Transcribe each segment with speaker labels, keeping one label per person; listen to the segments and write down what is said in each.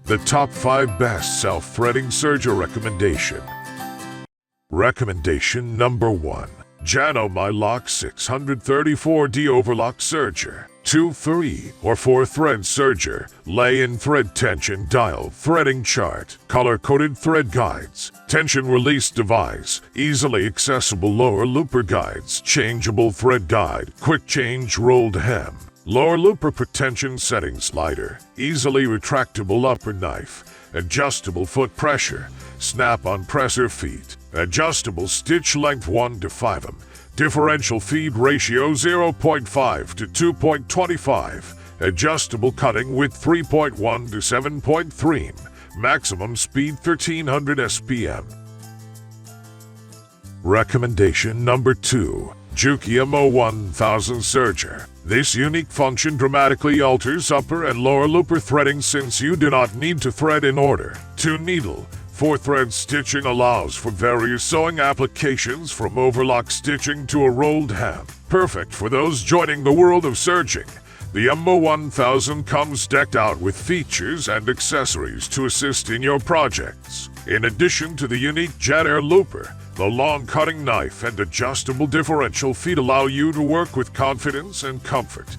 Speaker 1: The top 5 best self-threading serger recommendation. Recommendation number 1. JANOME MYLOCK 634D Overlock Serger. 2, 3, or 4 thread serger, lay-in thread tension dial, threading chart, color-coded thread guides, tension release device, easily accessible lower looper guides, changeable thread guide, quick change rolled hem, lower looper pretension setting slider, easily retractable upper knife, adjustable foot pressure, snap-on presser feet, adjustable stitch length 1 to 5 mm, differential feed ratio 0.5 to 2.25, adjustable cutting width 3.1 to 7.3 mm, maximum speed 1300 SPM. Recommendation number 2. JUKI MO1000 Serger. This unique function dramatically alters upper and lower looper threading since you do not need to thread in order. 2 needle. 4-thread stitching allows for various sewing applications from overlock stitching to a rolled hem. Perfect for those joining the world of serging. The MO1000 comes decked out with features and accessories to assist in your projects. In addition to the unique jet air looper, the long cutting knife and adjustable differential feet allow you to work with confidence and comfort.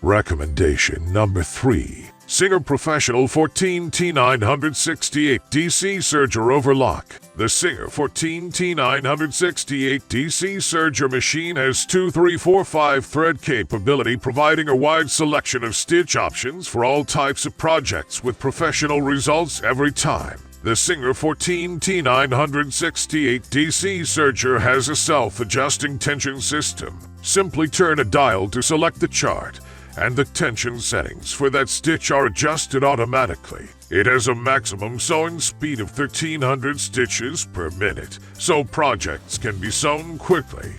Speaker 1: Recommendation number 3. Singer Professional 14T968 DC Serger Overlock. The Singer 14T968 DC Serger machine has 2, 3, 4, 5 thread capability, providing a wide selection of stitch options for all types of projects with professional results every time. The Singer 14T968 DC Serger has a self-adjusting tension system. Simply turn a dial to select the chart, and the tension settings for that stitch are adjusted automatically. It has a maximum sewing speed of 1300 stitches per minute, so projects can be sewn quickly.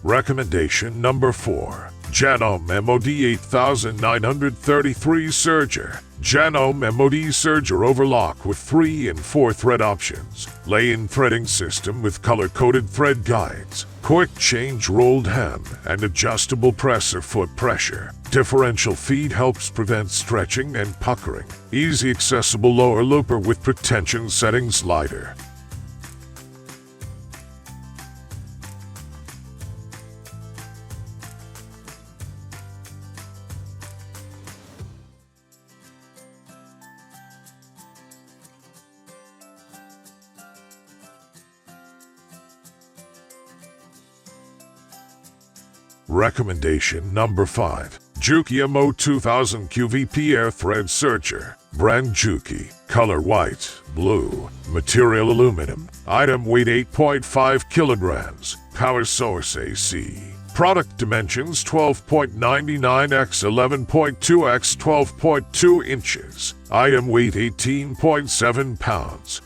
Speaker 1: Recommendation number 4. JANOME MOD 8933 Serger. JANOME MOD Serger Overlock with 3 and 4 thread options. Lay-in threading system with color-coded thread guides. Quick change rolled hem and adjustable presser foot pressure. Differential feed helps prevent stretching and puckering. Easy accessible lower looper with pretension setting slider. Recommendation number 5. JUKI MO2000 QVP Air Thread Serger. Brand JUKI. Color white, blue. Material aluminum. Item weight 8.5 kilograms. Power source AC. Product dimensions 12.99 x 11.2 x 12.2 inches. Item weight 18.7 pounds.